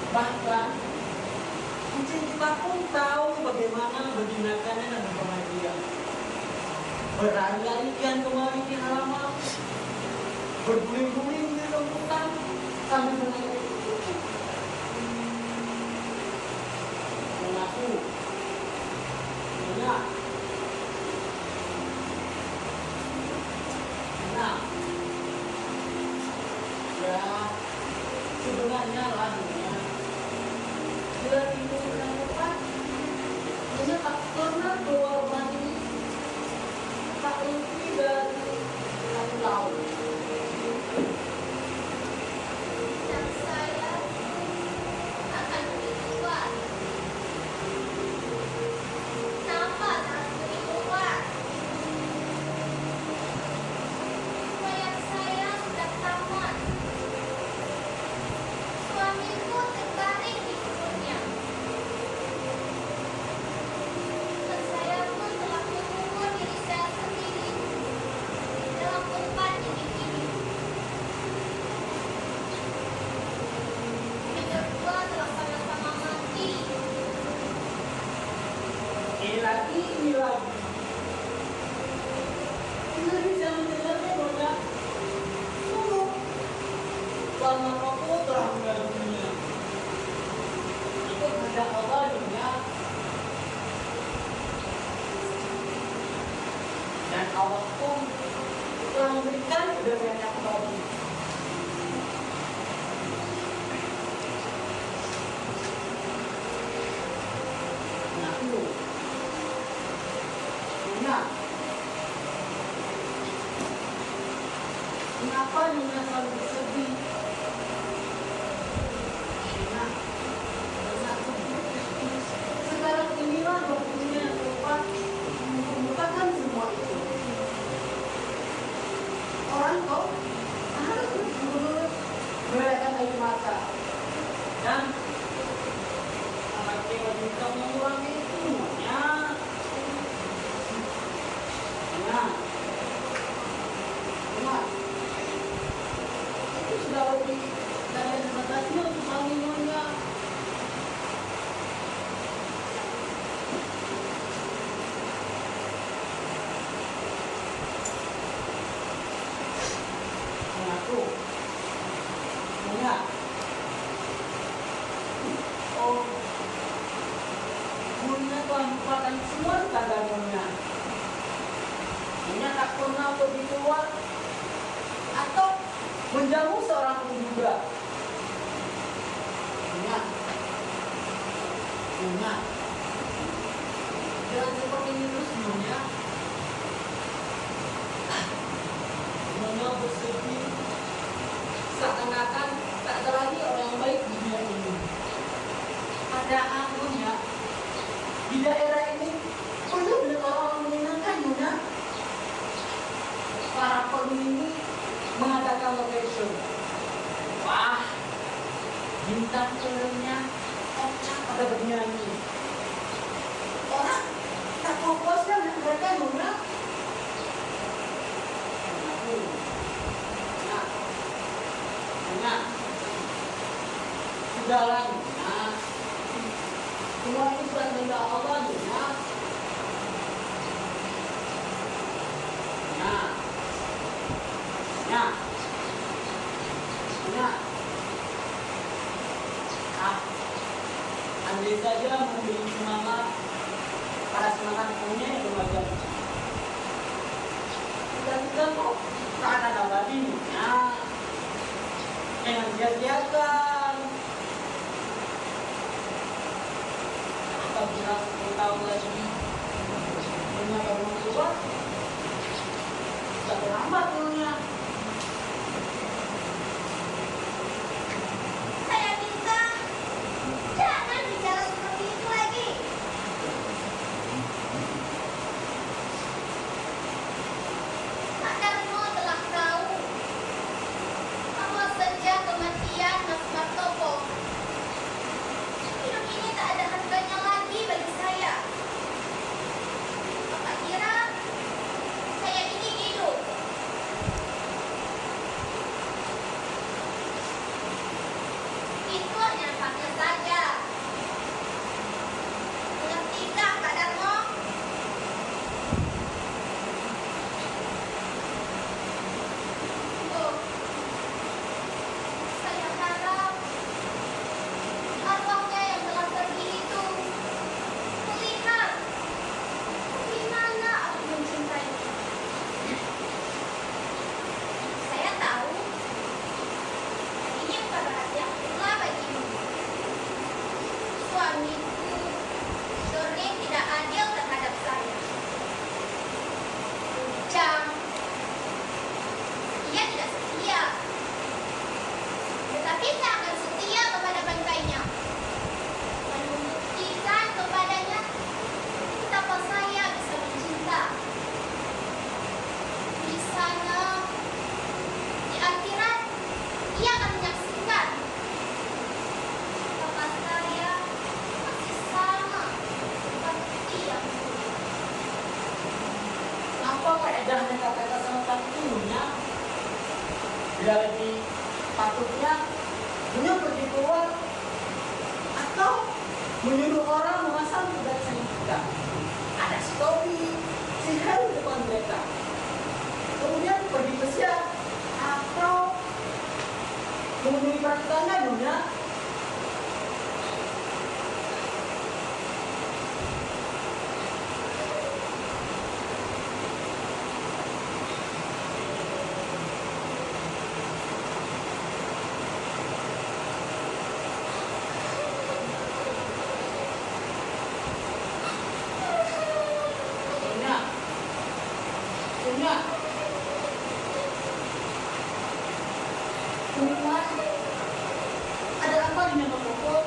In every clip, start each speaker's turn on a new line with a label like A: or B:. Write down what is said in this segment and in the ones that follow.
A: Bahkan kucing kita pun tahu bagaimana menggunakannya dengan pengajian. Berlari-lari kian kemari di halaman, berguling-guling di rumputan sambil menengok kuku. Mengaku, enak. Ya, sebenarnya lagunya bila tidur dengan tepat, hanya tak pernah keluar mandi, tak lebih dari 1 tahun.
B: Dan saya akan keluar. Kenapa harus keluar? Proyek saya sudah tamat. Suamiku tertarik di kebunnya. Dan saya pun telah mengubur diri saya sendiri dalam tempat ini. Kita berdua telah sama-sama mati.
A: Ini lagi. Kita bisa mendengarnya banyak. Tunggu. Lama aku telah meninggal dunia. Itu kehendak Allah dunia. Dan Allah pun telah memberikan kebenaran kembali. Nah, itu. Nah, kenapa Nina selalu bersedih? Nah, sekarang inilah waktunya yang tepat untuk melupakan semua itu. Orang kok harus terus melelehkan air mata dan akan kita mengurangi semuanya. Nah, itu sudah lebih dari batasnya untuk mengingatnya. Mengaku, oh, Bunya telah melupakan semua tanda-tandanya. Bunya tak pernah pergi keluar atau menjamu seorang pun juga. Bunya, jangan seperti ini terus Bunya. Bunya bersedih seakan-akan tak ada lagi orang baik di dunia ini. Padahal Bunya, di daerah ini penuh dengan orang menyenangkan Bunya.
C: fashion. Wah, bintang filmnya orang pada bernyanyi. Orang tak fokusnya dengan mereka Nona. Nah, sudahlah Nona. Semua ini bukan kehendak Allah Nona. Andai saja memberi semangat pada semangat punya itu wajar. Kita kok tak ada abadinya. Jangan sia-siakan. Apabila 10 tahun lagi punya baru keluar, sudah terlambat dulunya.
B: Saya minta jangan bicara seperti itu lagi. Pak Darmo telah tahu bahwa sejak kematian Mas Martopo, hidup ini tak ada harganya lagi bagi saya. Bapak kira saya ini hidup? Itu hanya fakta saja. Mengerti tak, Pak Darmo? Oh, saya harap arwahnya yang telah pergi itu melihat bagaimana aku mencintainya. Saya tahu ini bukan rahasia pula bagimu. Suamiku sering tidak adil terhadap saya. Kejam. Ia tidak setia. Tetapi saya akan setia kepada bangkainya. Dan membuktikan kepadanya betapa saya bisa mencinta. Di sana, di akhirat, ia akan menyaksikan betapa saya masih sama seperti yang dulu.
C: Kenapa faedahnya kata-kata sama satunya? Bila lebih patutnya punya pergi keluar atau menyuruh orang memasang kuda serigala. Ada story sihir di depan mereka. Kemudian pergi ke siang atau memenuhi peraturannya Nona. Punya Tuhan, ada apa dengan Martopo?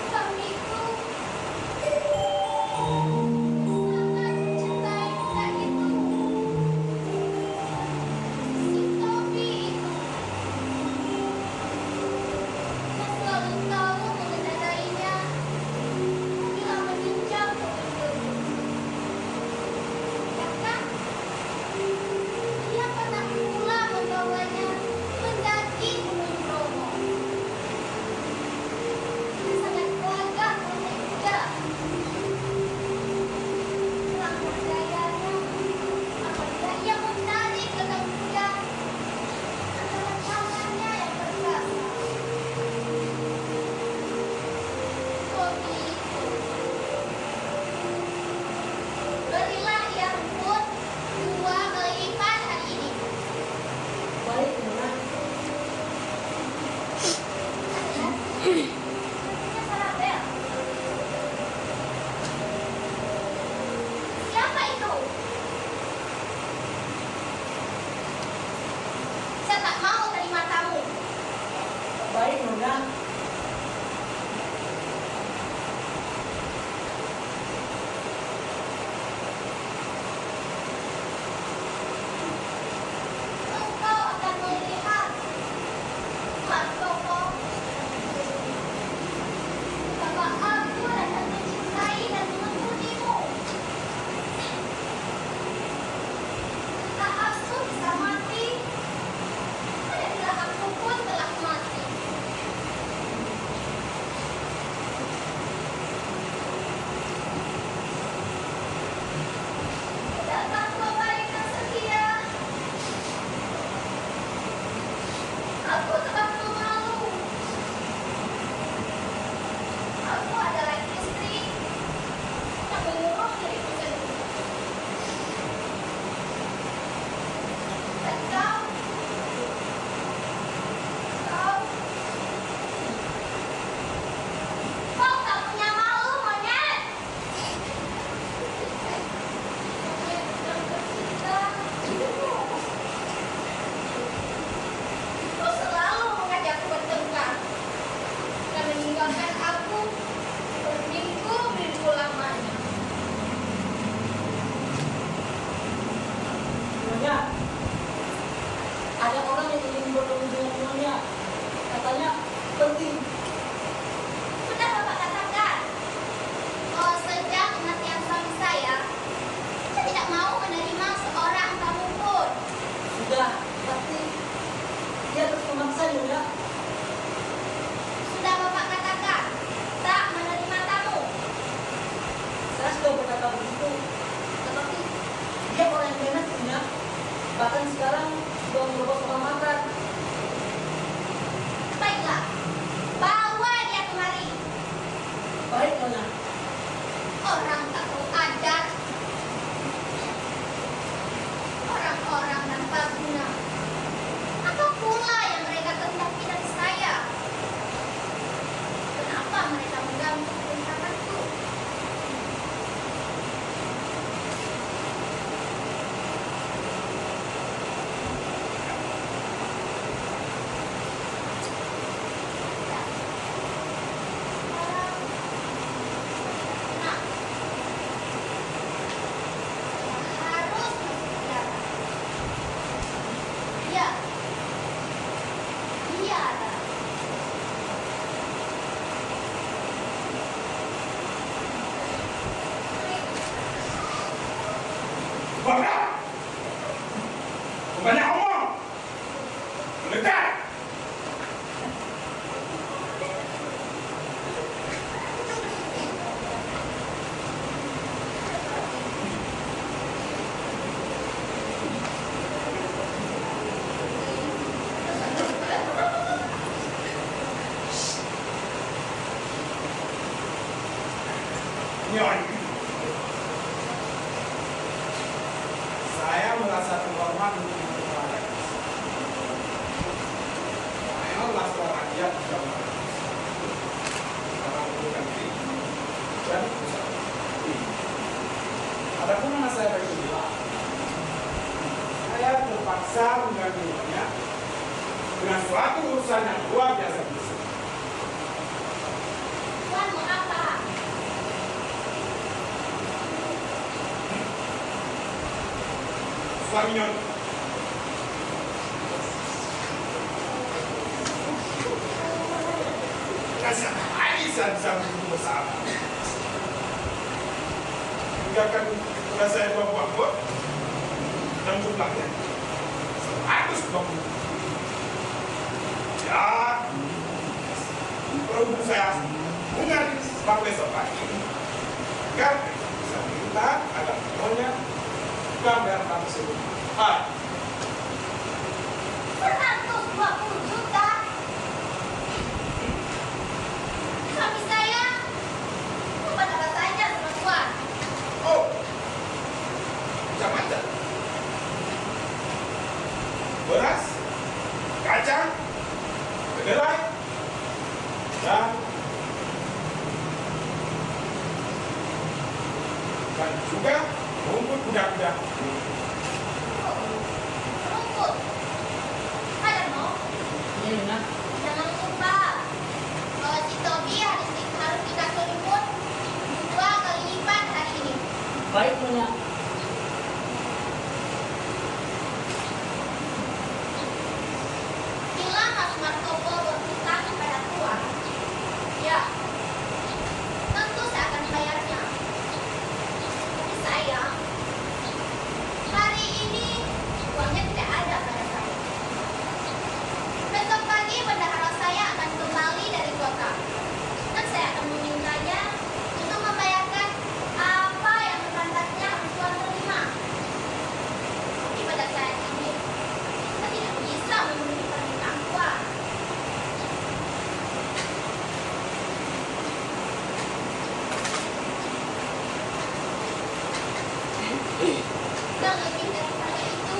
B: Suamiku sangat mencintai kuda itu. Si Tobi itu. Dia selalu tahu mengendarainya bila meninjau kebun-kebun. Bahkan, dia pernah pula membawanya mendaki Gunung Bromo. Dia sangat gagah menaik kuda. Langkah gayanya apabila ia menarik gegap kuda antara tangannya yang perkasa. Hobi itu. Berilah ia rumput 2 kali lipat hari ini.
C: Baik Nona.
B: Sepertinya salah bel. Siapa itu? Saya tak mau terima tamu.
C: Baik Nona.
D: Dekat! Nyonya, saya merasa terhormat untuk kepada saya adalah seorang rakyat di zaman orang bukan diri dan usaha. Adapun anak saya berkeliling, saya terpaksa mengganggunya dengan suatu urusan yang luar biasa besar.
B: Tuan mau apa?
D: Suami Nyonya, kasih lagi saya bisa begitu besar. Tinggalkan sudah saya buat dan jumlahnya 120. Ya, perlu saya mengerti sebab besok pagi. Kan bisa minta ada Nyonya gambar kamu sebut.
B: 120 juta. Suami saya, apa dapat saja sama Tuan?
D: Oh, macam-macam. Beras, kacang, kedelai, dan juga rumput kuda-kuda.
B: Rumput. Ada mau?
A: Iya, Nyonya.
B: Jangan lupa, kalau si Tobi harus dikasih rumput 2 kali lipat hari ini.
A: Baik, Nyonya.
B: Bila Mas Markopo berhutang kepada Tuan, ya, tentu saya akan bayarnya. Tapi sayang, hari ini uangnya tidak ada pada saya. Besok pagi bendahara saya akan kembali dari kota, dan saya akan memintanya untuk membayarkan apa yang pantasnya Tuan terima. Tapi pada saat ini, saya tidak bisa memenuhi permintaan Tuan. Dan lebih daripada itu,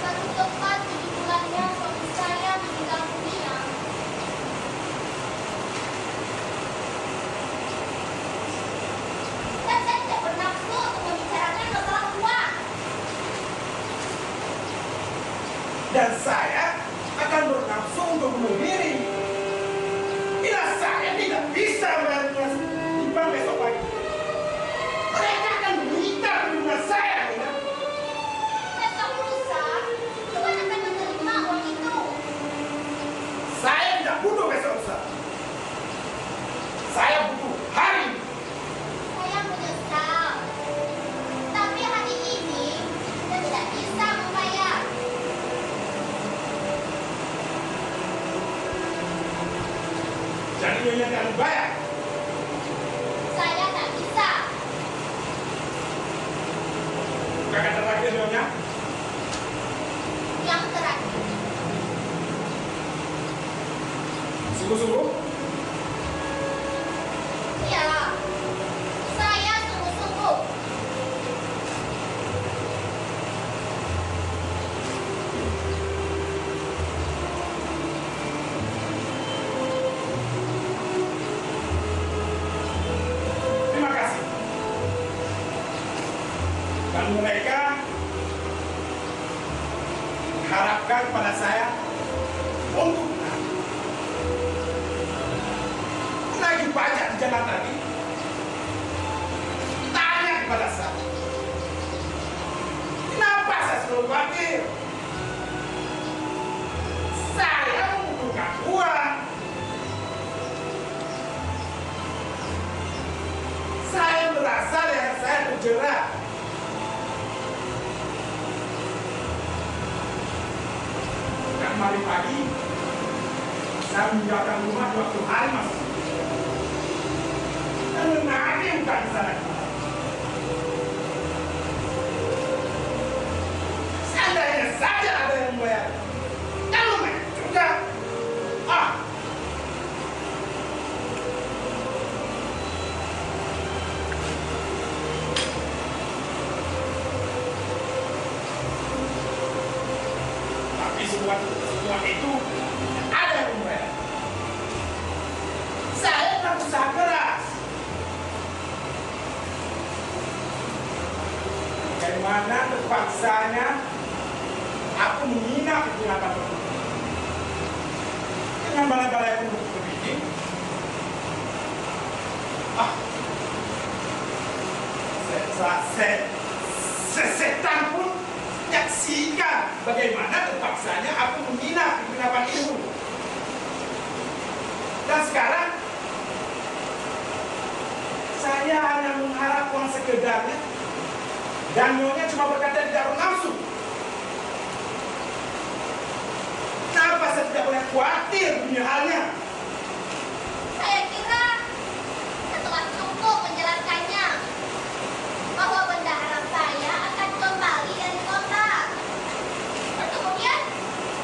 B: 1 tepat 7 bulannya suami saya meninggal dunia. Dan saya tidak bernafsu untuk membicarakan masalah uang.
D: Dan saya akan bernafsu untuk bunuh diri. Bila saya tidak bisa membayarnya timbang besok pagi, mereka akan menyita rumah saya. Nyonya.
B: Besok lusa, Tuan akan menerima uang itu.
D: Saya tidak butuh besok lusa. Saya butuh hari ini.
B: Saya menyesal. Tapi hari ini, saya tidak bisa membayar.
D: Jadi Nyonya tidak dibayar.
B: Saya tak bisa.
D: Kakak terakhir Nyonya.
B: Yang terakhir,
D: Sungguh-sungguh.
B: ya, saya sungguh-sungguh.
D: Terima kasih. Dan mereka harapkan pada saya untuk menagih pajak di jalan tadi. Tanya kepada saya, kenapa saya selalu khawatir? Saya membutuhkan uang. Saya merasa leher saya terjerat. kemarin pagi saya meninggalkan rumah di waktu hari masih dan menari bukan di sana. Seandainya saja ada yang membayar, kalau mereka juga, tapi semua itu ada yang membayar. Saya tak usaha keras. Bagaimana terpaksanya aku menghina kejahatan itu dengan balai-balai penduduk begini. Sesetan pun menyaksikan bagaimana terpaksanya aku menghina kegenapan itu. Dan sekarang saya hanya mengharap uang sekedarnya dan nyonya cuma berkata tidak bernafsu. Kenapa saya tidak boleh khawatir punya halnya?
B: Saya kira setelah cukup menjelaskannya bahwa bendahara saya akan kembali dari kota. Dan kemudian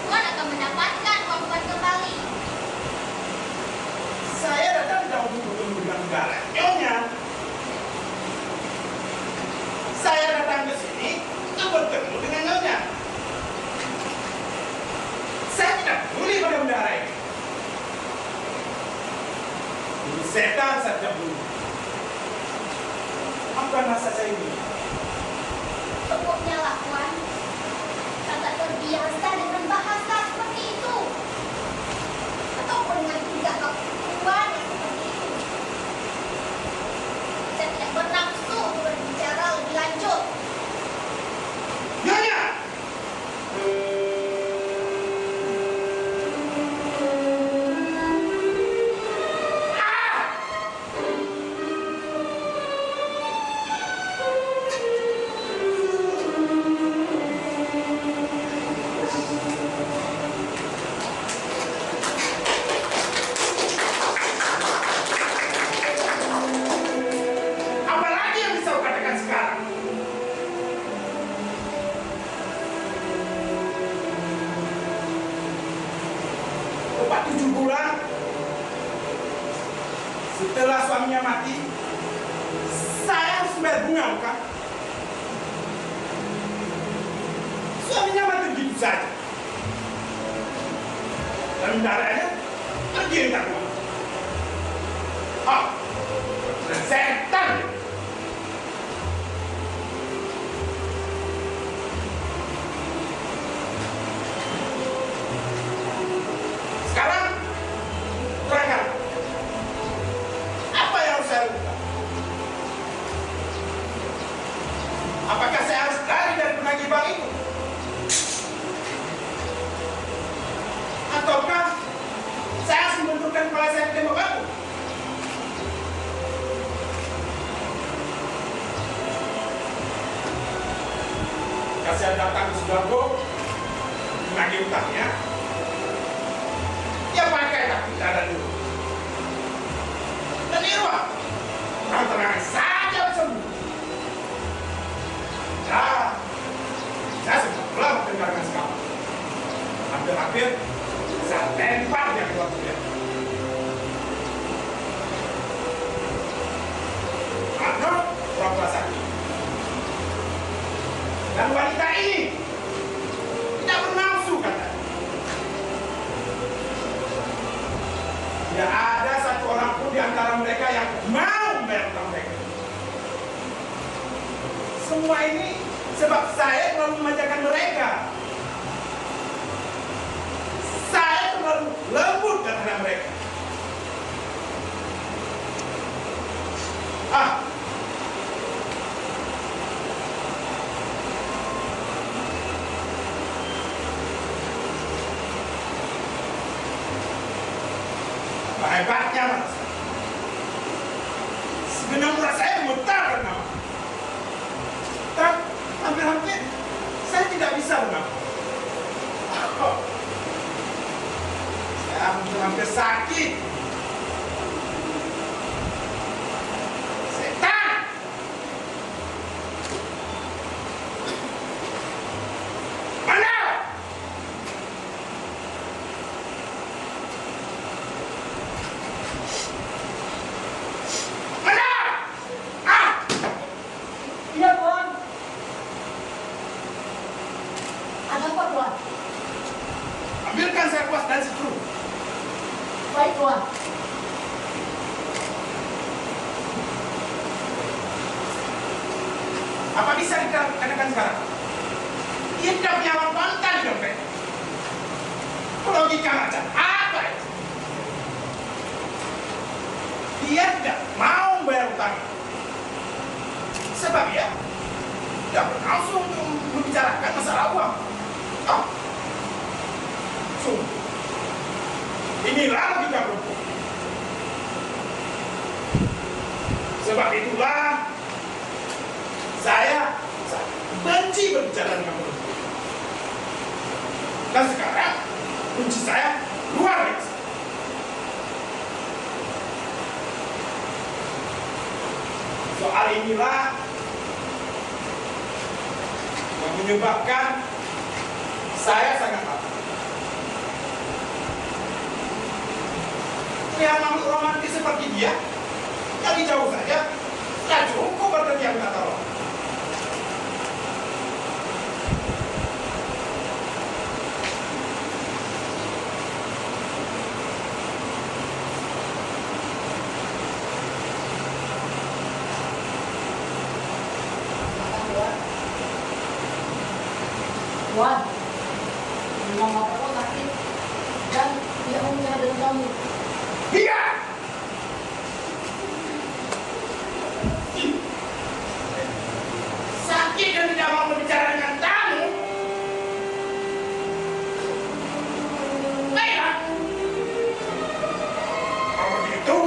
B: Tuan akan mendapatkan uang Tuan kembali.
D: Saya datang tidak untuk bertemu dengan negara nyonya. Saya datang ke sini untuk bertemu dengan nyonya. Saya tidak peduli pada bendahara ini. Ini setan saja dulu. Maafkan rasa saya ini.
B: Pokoknya lah Tuan, agak terbiasa dengan bahasa seperti itu. Ataupun dengan tingkah laku Tuan yang seperti itu. Saya tidak bernafsu untuk berbicara lebih lanjut.
D: Nyonya! Apalagi yang bisa kau katakan sekarang? Tepat 7 bulan setelah suaminya mati, saya harus membayar bunga, bukan? Suaminya mati begitu saja. Dan bendaharanya pergi entah kemana. Setan! Sekarang, terangkan. Apa yang harus saya lakukan? Apakah saya harus lari dari penagih bank itu? Ataukah saya harus membenturkan kepala saya di tembok batu? Saya datang ke Sudargo menagih utangnya, dia pakai hak bicara dulu. Dan Irwan, terang-terangan saja sembuh. Ya, saya sempat pula mendengarkan sekamat. Hampir-hampir saya lempar dia keluar kuliah. Karena pura-pura sakit. Dan wanita ini tidak bernafsu, katanya. Tidak ada satu orang pun di antara mereka yang mau membayar utang mereka. Semua ini sebab saya terlalu memanjakan mereka. Saya terlalu lembut terhadap mereka. Hebatnya mas. Sebenarnya murah saya gemetar karena hampir-hampir saya tidak bisa bernafas. sudah sakit. Setan! Mana? Mana? Ah!
A: Iya, Tuan. Ada apa, Tuan?
D: Ambilkan saya kuas dan setrum.
A: Baik, Tuan.
D: Apa bisa dikatakan sekarang? Dia tidak punya uang pantai di dompet. Logika macam apa itu? Dia tidak mau bayar utang. Sebab dia tidak berlangsung untuk membicarakan masalah uang. Oh. Sungguh. Inilah logika berhukum. Sebab itulah saya benci berbicara dengan berhukum. Dan sekarang kunci saya luar biasa. Soal inilah yang menyebabkan saya sangat takut. Lihat makhluk romantis seperti dia, dari jauh saja, tidak cukup berteriak minta tolong.
A: Tuan, memang bapak kau sakit dan tidak mau bicara dengan kamu.
D: Dia! Sakit dan tidak mau berbicara dengan kamu. Baiklah. Kalau begitu,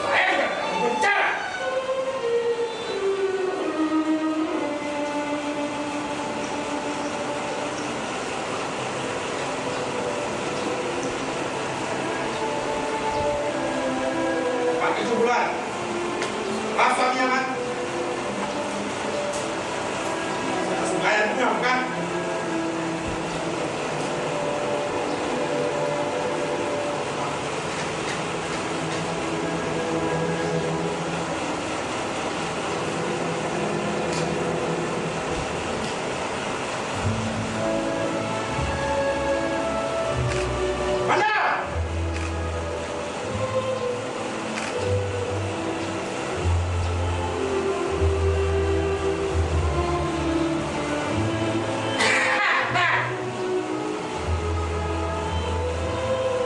D: saya juga tidak mau berbicara. Pakai sebulan. Pas suaminya kan? Bayar punya bukan? Mana?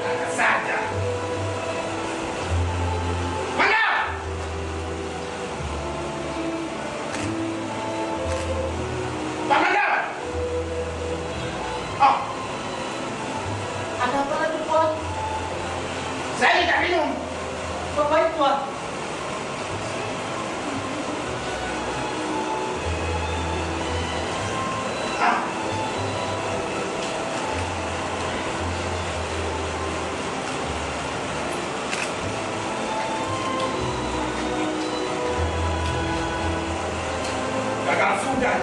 D: Ada saja. Mana? Pak Manda? Oh,
A: Ada apa lagi, Tuan?
D: saya tidak minum.
A: Oh, baik, Tuan.
D: Ah. Gagal sudah.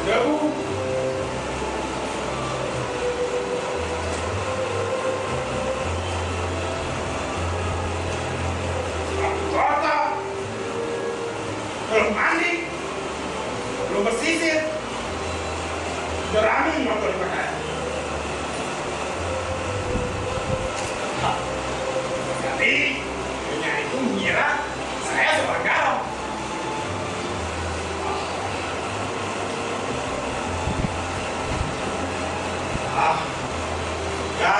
D: Debu. Kotor. Belum mandi. Belum bersisir. Jerami motor dipakai. Jadi, punya itu mengira saya seorang galau. Ah, ya,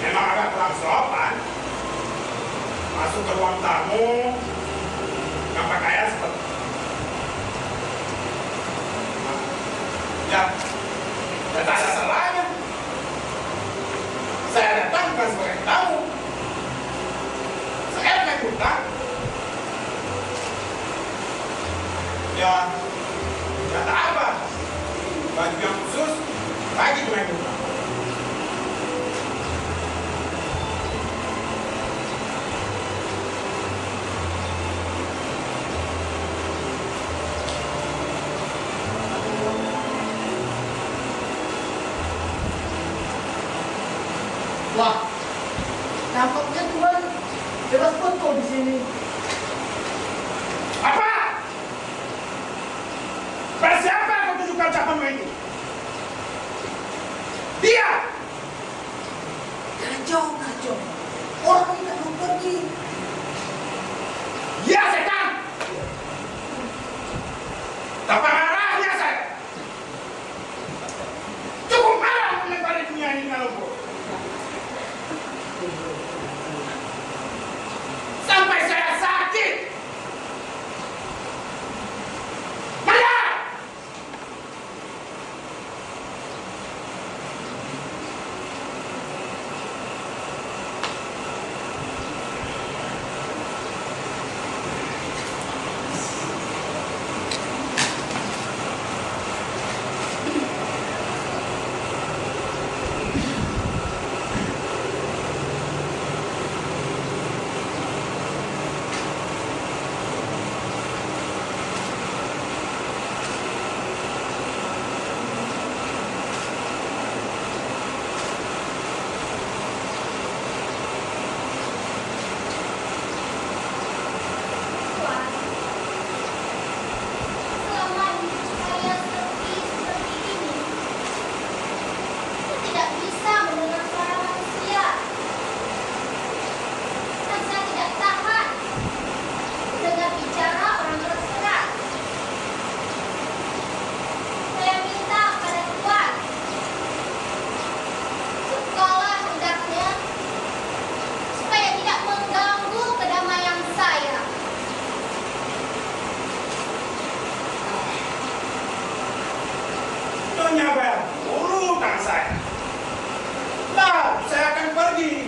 D: memang agak kurang sopan. Masuk ke ruang tamu, nggak pakaian seperti ya, tidak ada salahnya. Saya datang bukan sebagai tamu. Saya punya hutang. Ya, kata apa? baju yang khusus bagi tunanetra.
C: Wah, nampaknya Tuhan jelas betul di sini.
D: Apa? Pada siapa kau tunjukkan ucapanmu itu? Dia!
C: Kacau. Orang ini tak mau pergi.
D: Ya setan! Tak marahnya saya. Cukup marah melempari dunia ini dengan lumpur. Sampai saya sakit. Mana?
B: Tuhan, selama hidup saya seperti ini, saya tidak bisa mendengar suara manusia. Dan saya tidak tahan mendengar bicara orang terserat. Saya minta pada Tuhan, segala hendaknya, supaya tidak mengganggu kedamaian saya.
D: Nyonya bayar dulu tangan saya. Nah, saya akan pergi.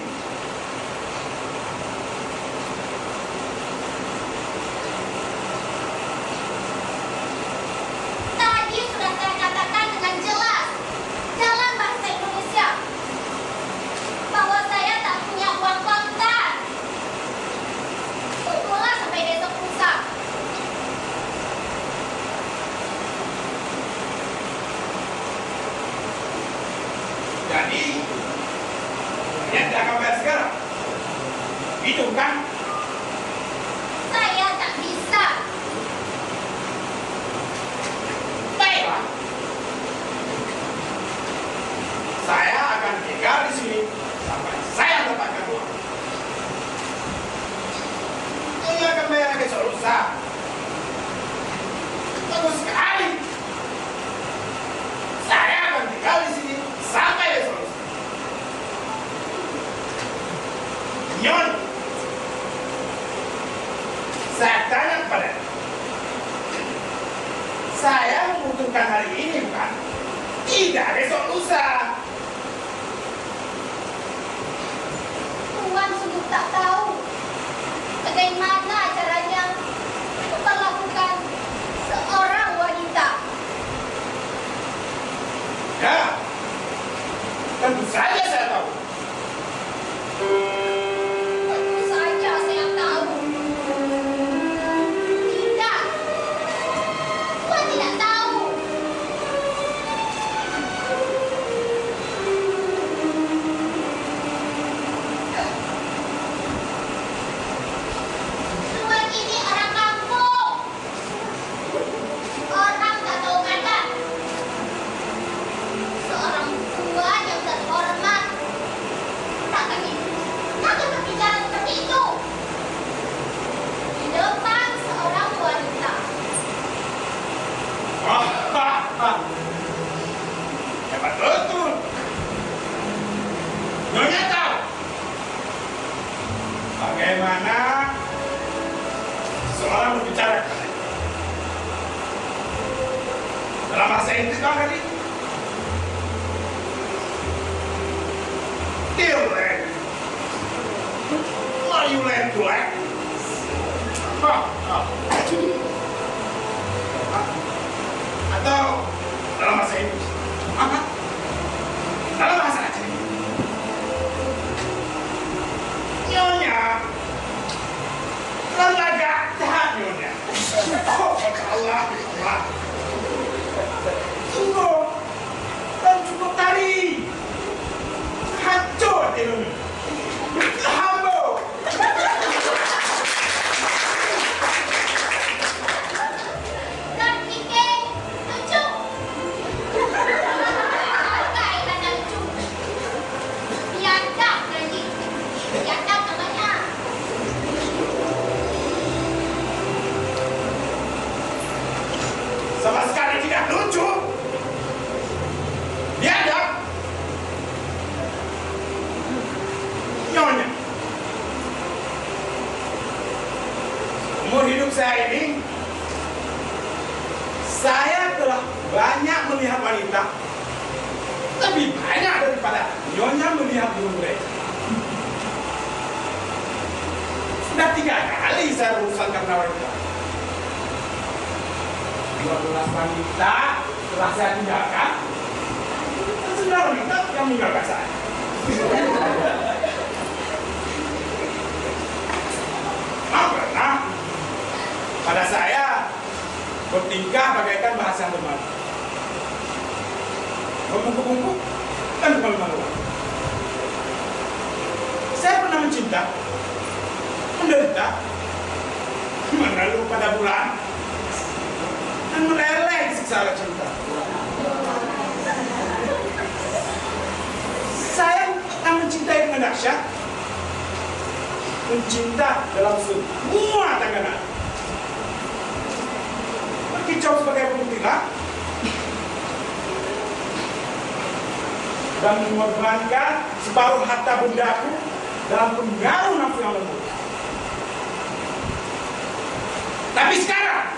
B: Tadi sudah saya katakan dengan jelas dalam bahasa Indonesia bahwa saya tak punya uang kontan. Tunggulah sampai besok lusa.
D: Jadi, kalian tidak akan bayar sekarang. Itu kan?
B: Saya tak bisa.
D: Baiklah. Saya akan tinggal di sini sampai saya dapatkan uang. Ini akan bayar besok lusa. Bagus sekali. Saya akan tinggal di sini sampai besok lusa. Nyon, saya tanya kepada saya membutuhkan hari ini bukan? Tidak besok lusa.
B: Tuhan sungguh tak tahu bagaimana caranya memperlakukan seorang wanita.
D: Ya, tentu saja saya tahu.
B: Tentu saja saya tahu. Tidak. Tuhan tidak tahu. Tuhan ini orang kampung. Orang tak tahu kata. Seorang Tuhan yang terhormat takkan berbicara seperti itu di depan seorang wanita.
D: Hebat betul. Nyonya tahu bagaimana seorang berbicara dalam bahasa Inggris kan tadi? You learn. What you learn to like? Atau dalam bahasa Inggris Allah, Allah. Tunggu. Dan cukup tadi. Hancur ini. Hamba.
B: Dan Kike, lucu. Kailan ang lucu. Biadab lagi. Biadab namanya.
D: Sama sekali tidak lucu. Biadab. Nyonya. Umur hidup saya ini, saya telah banyak melihat wanita, lebih banyak daripada nyonya melihat burung mereka. Sudah 3 kali saya berurusan karena wanita. 12 wanita telah saya tinggalkan, dan 9 wanita yang meninggalkan saya. Pernah pada saya bertingkah bagaikan bahasa yang bermalu, membungkuk-bungkuk dan bermalu-maluan. Saya pernah mencinta, menderita, mengeluh pada bulan, dan meleleh siksa oleh cinta. Saya yang mencintai dengan dahsyat, mencinta dalam semua tekanan, berkicau sebagai pemutihan, dan mengorbankan separuh harta bendaku dalam pengaruh nafsu yang lembut. Tapi sekarang,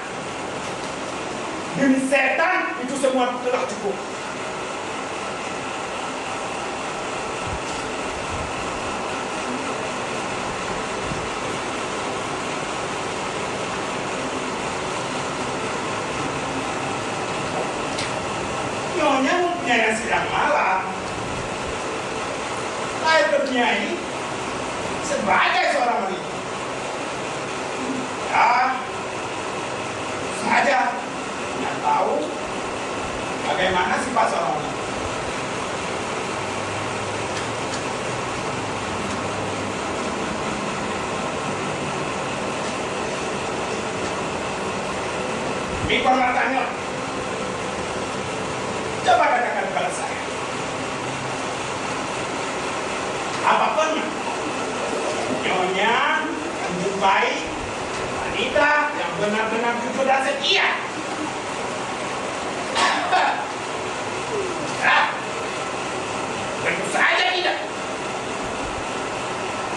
D: demi setan itu semua telah cukup. Nyonya mempunyai yang sedang malam. Saya bernyai sebagai seorang wanita. Ya, saja yang tahu bagaimana sifat seorang wanita. Ini permatanya. Coba katakan kepada saya, apapun nyonya menjumpai wanita yang benar-benar jujur dan setia. Tentu saja tidak.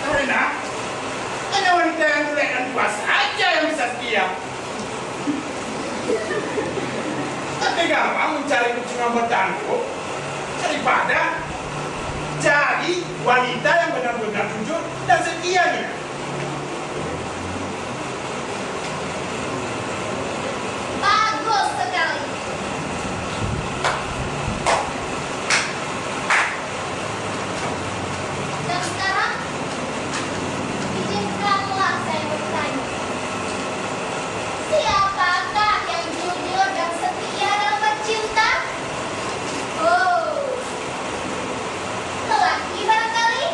D: Karena hanya wanita yang jelek dan tua saja yang bisa setia. Tapi gampang mencari kucing bertangguh daripada cari wanita yang benar-benar jujur dan setianya.
B: Bagus sekali. Dan sekarang, izinkanlah saya bertanya. Siapakah yang jujur dan setia dalam bercinta? Oh, lelaki barangkali?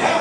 D: Ya,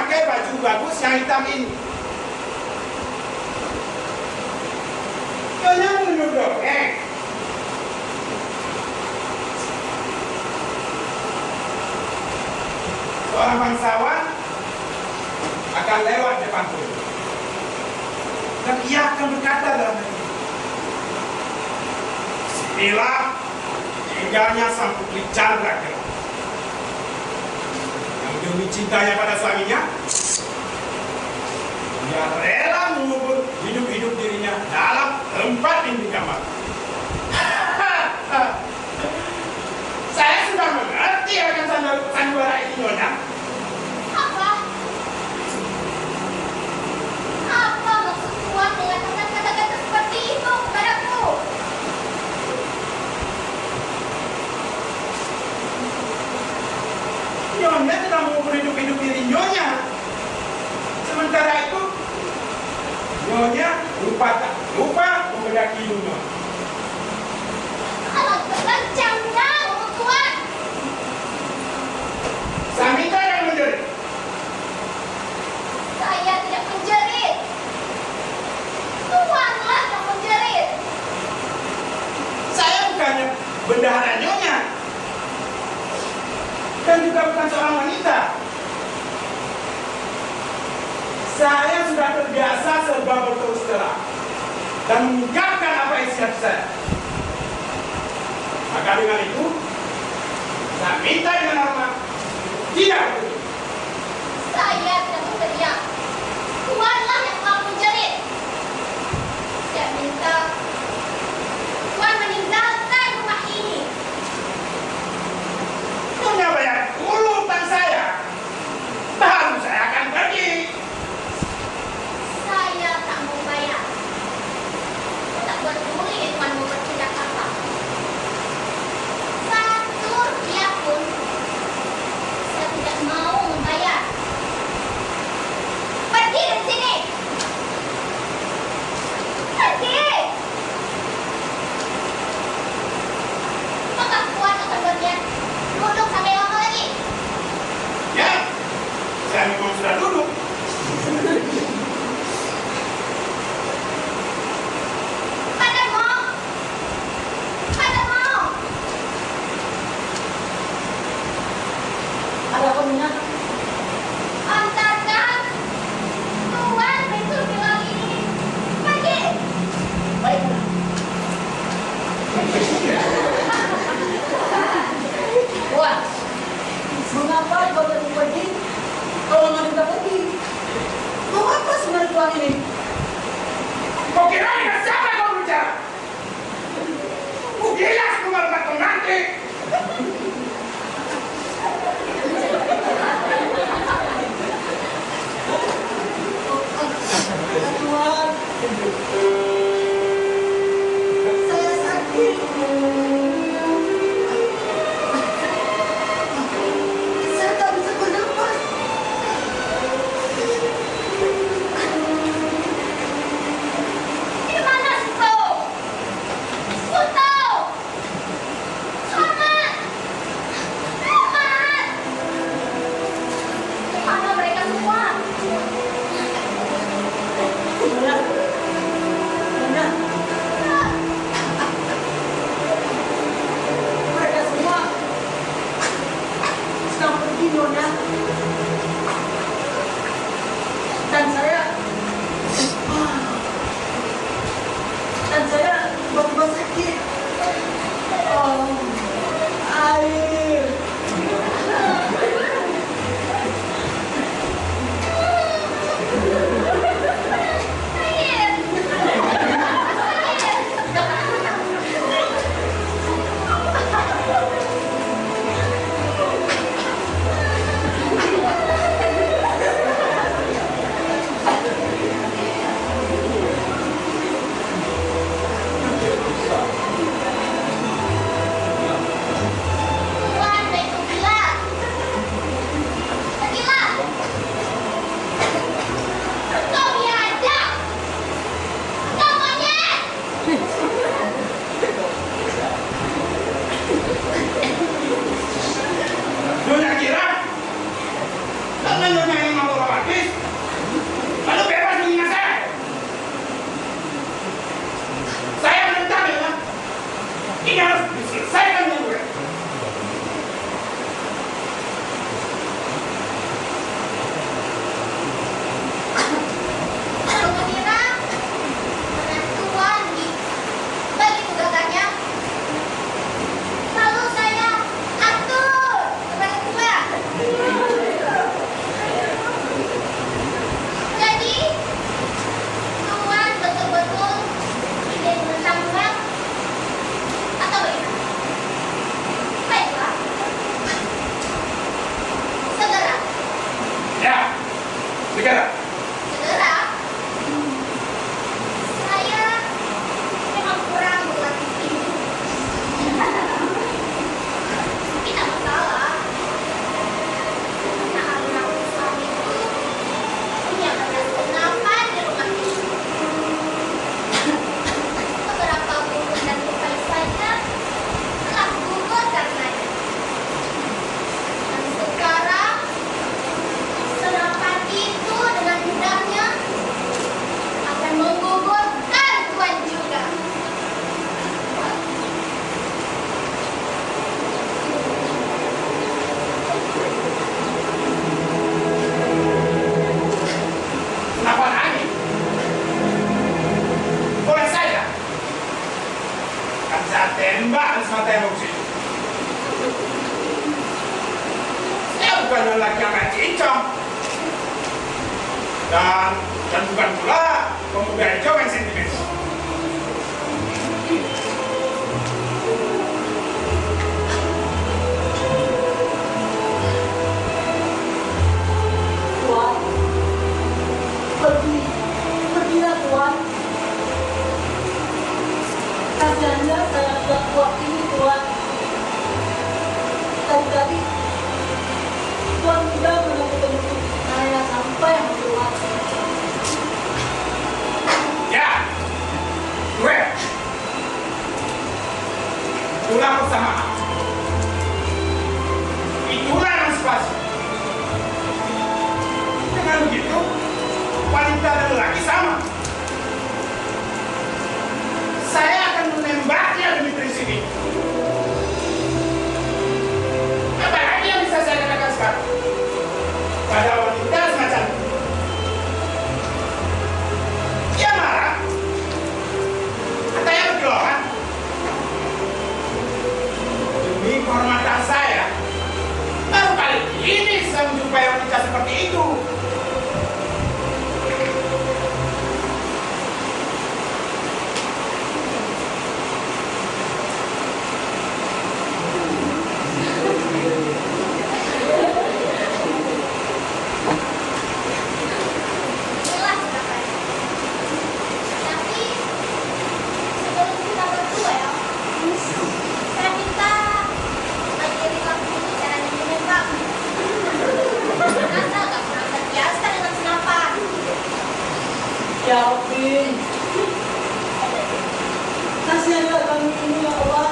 D: pakai baju bagus yang hitam ini. Nyonya menunjuk dongeng. Seorang bangsawan akan lewat depan pun. Dan ia akan berkata dalam hati, bila tinggalnya sang putri Chandra yang demi cintanya pada suaminya, dia rela mengubur hidup-hidup dirinya dalam tempat dinding kamar. Saya sudah mengerti akan sandiwara ini, Nyonya.
B: Apa? Apa maksud Tuan mengatakan kata-kata seperti itu kepadaku?
D: Nyonya telah mengubur hidup-hidup diri Nyonya. Sementara itu, Nyonya lupa membedaki hidungnya.
B: Alat terancamnya, Tuan.
D: Samita yang menjerit.
B: Saya tidak menjerit. Tuanlah yang menjerit.
D: Saya bukannya bendahara Nyonya. Dan juga bukan seorang wanita. Saya sudah terbiasa serba berterus terang dan mengucapkan apa isi hati saya. Maka dengan itu, saya minta dengan hormat tidak begitu.
B: Saya tidak berteriak. Tuanlah yang telah menjerit. Saya minta Tuan meninggalkan rumah ini.
D: Nyonya bayar dulu utang saya, baru saya akan pergi.
B: Saya tak mau bayar. Tak peduli Tuan mau bertindak apa. Satu rupiah pun saya tidak mau membayar. Pergi dari sini. Pergi. Maka Tuan akan berniat duduk sampai lama lagi.
D: Ya, saya memang sudah duduk.
C: Ada apa, Nyonya?
B: Antarkan Tuan pintu bilang ini. Pergi.
C: Baik, Nyonya. Tuan, mengapa kau tidak pergi? Kalau nggak minta pergi, mengapa
D: Bicara.
B: Saudara, saya memang kurang berlatih tinju. Tidak masalah. Karena anak suami itu punya banyak kenapan di rumah ini. Beberapa burung dan tupai saja telah gugur karenanya. Dan sekarang senapan itu dengan mudahnya akan menggugurkan Tuan juga.
D: Senapan angin. Boleh saja. Kan saya tembak di semua tembok situ. Saya bukan lelaki yang main cincong. Dan bukan pula pemuda hijau yang sentimen.
C: Tuan, pergilah Tuan. Kasihannya saya sudah kuat ini Tuan. Tadi Tuan sudah menunggu saya sampai Tuan.
D: Ya, gue pulang bersama. Itulah yang spasi. Dengan begitu, wanita dan lelaki sama. Saya akan menembaknya demi prinsip ini. Apa lagi yang bisa saya katakan sekarang pada wanita semacam ini? Dia marah, katanya bergeloran. Demi kehormatan saya, baru kali ini saya menjumpai wanita seperti itu.
B: Inilah senapannya. Tapi sebelum kita berduel, saya minta ajari kamu dulu caranya menembak. Anda nggak pernah terbiasa dengan senapan.
C: Ya Rabbi, kasihanlah kami ini ya Allah.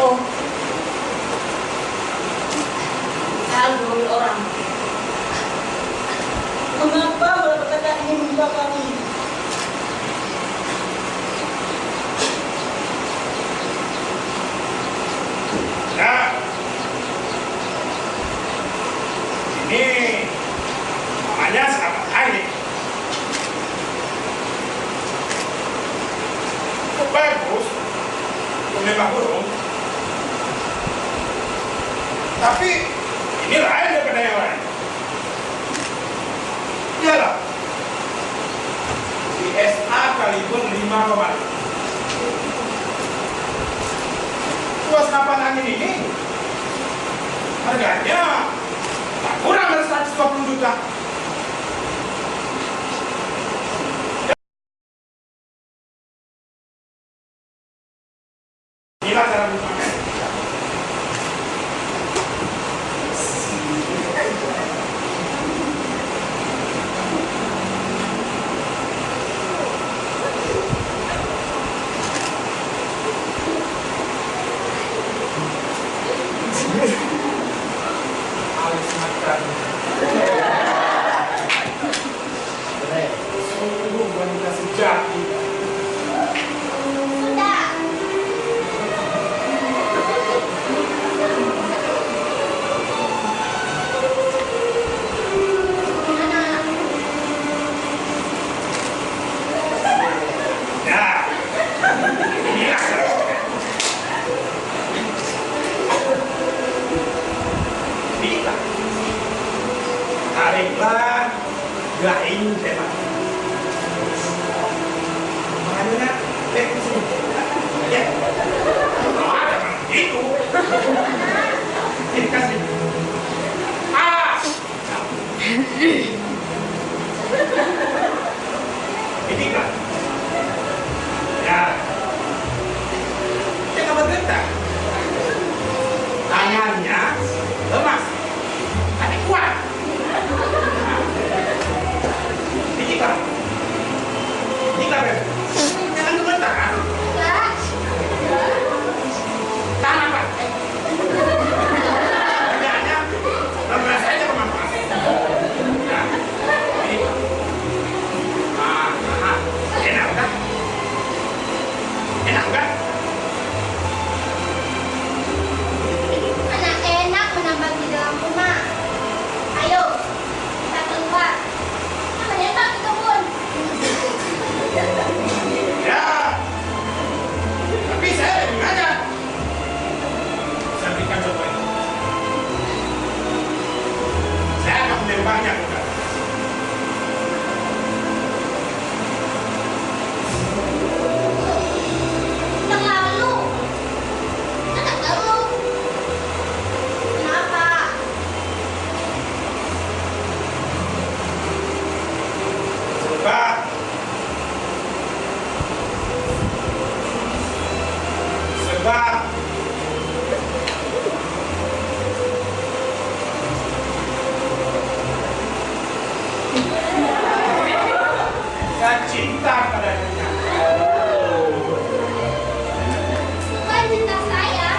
C: Oh, saya dulu orang. Mengapa mereka ingin menjebak kami?
D: Nah, ini namanya senapan angin. Cukup bagus menembak burung, tapi ini lain daripada yang lain. Iyalah, CSA kaliber 5,5. Dua senapan angin ini harganya tak kurang dari 120 juta. Inilah cara menggunakannya. Alis makan. Sungguh wanita sejati.
B: Sudah. Gimana?
D: Ya, inilah caranya. Bisa. Tariklah gaing tembak. Makanya, ke sini. Ya. Kalau ada memang begitu. Ini kan? Ya. Jangan bergetar. Tangannya lemas, tapi kuat. Ini kan? Ini kan? Jangan bergetar.
B: Enggak.
D: Tangan apa? Tangannya lemas aja bermanfaat. Nah, ini. Enak kan? Enak kan?
B: Mana enak menambah di dalam rumah. Ayo, kita keluar. Kita menembak di kebun.
D: Ya. Tapi saya lebih aja. Saya berikan contoh ini. Saya akan menembaknya bukan.
B: Terlalu. Tidak perlu. Kenapa?
D: Sebab saya cinta padanya.
B: Bukan cinta saya.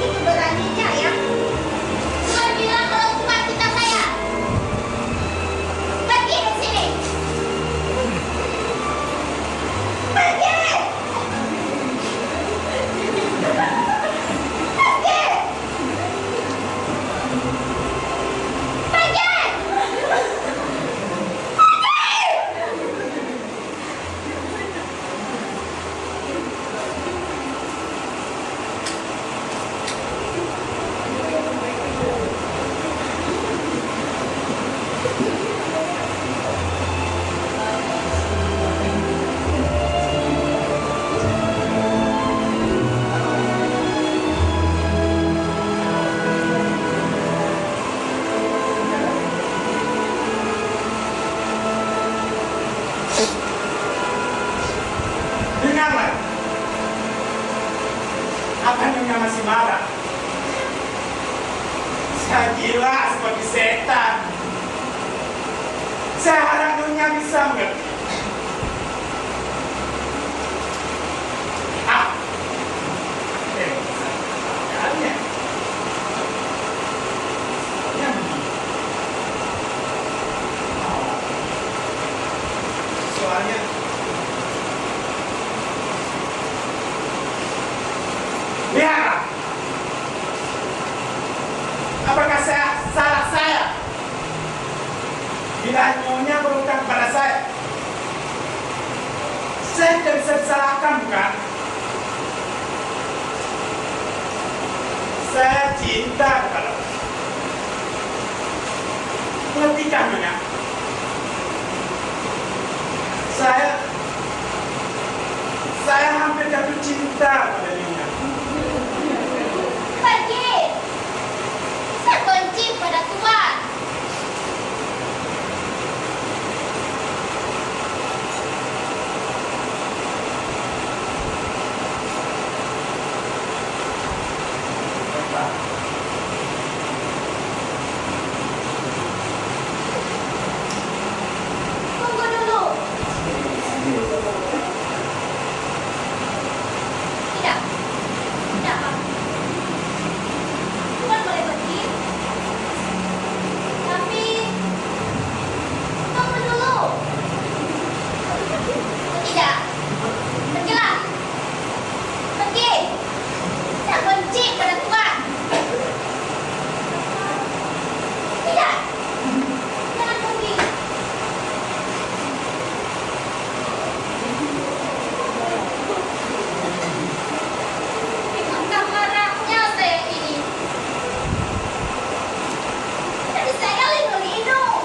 B: Itu beraninya ya. Tuhan bilang kalau bukan cinta saya. Pergi dari sini. Pergi. Pergi. Pergi.
D: Dengarlah. Apa Nyonya masih marah? Saya gila seperti setan. Saya harap Nyonya bisa mengerti. Soalnya begini. Soalnya lihatlah. Apakah salah saya? Bila Nyonya berhutang pada saya tidak bisa disalahkan, bukan? Saya cinta kepada Ngertikan, Nyonya? Saya hampir jatuh cinta pada Nyonya.
B: Pergi. Saya benci pada Tuhan. Tunggu dulu. Tidak. Tidak, Pak. Tuhan boleh pergi. Tapi tunggu dulu. Tidak. Pergilah. Pergi. Saya benci pada Tuhan. Tidak. Jangan pergi. Betapa marahnya saya ini. Jadi saya lindung-lindung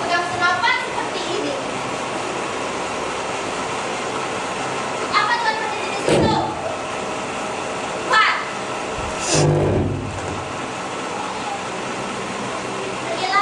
B: pegang senapan seperti ini. Apa Tuhan berdiri di situ? Tuhan. Pergilah.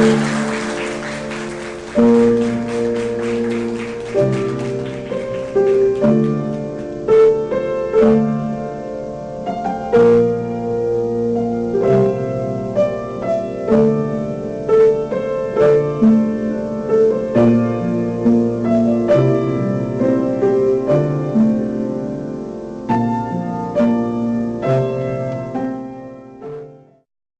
D: Tuhan.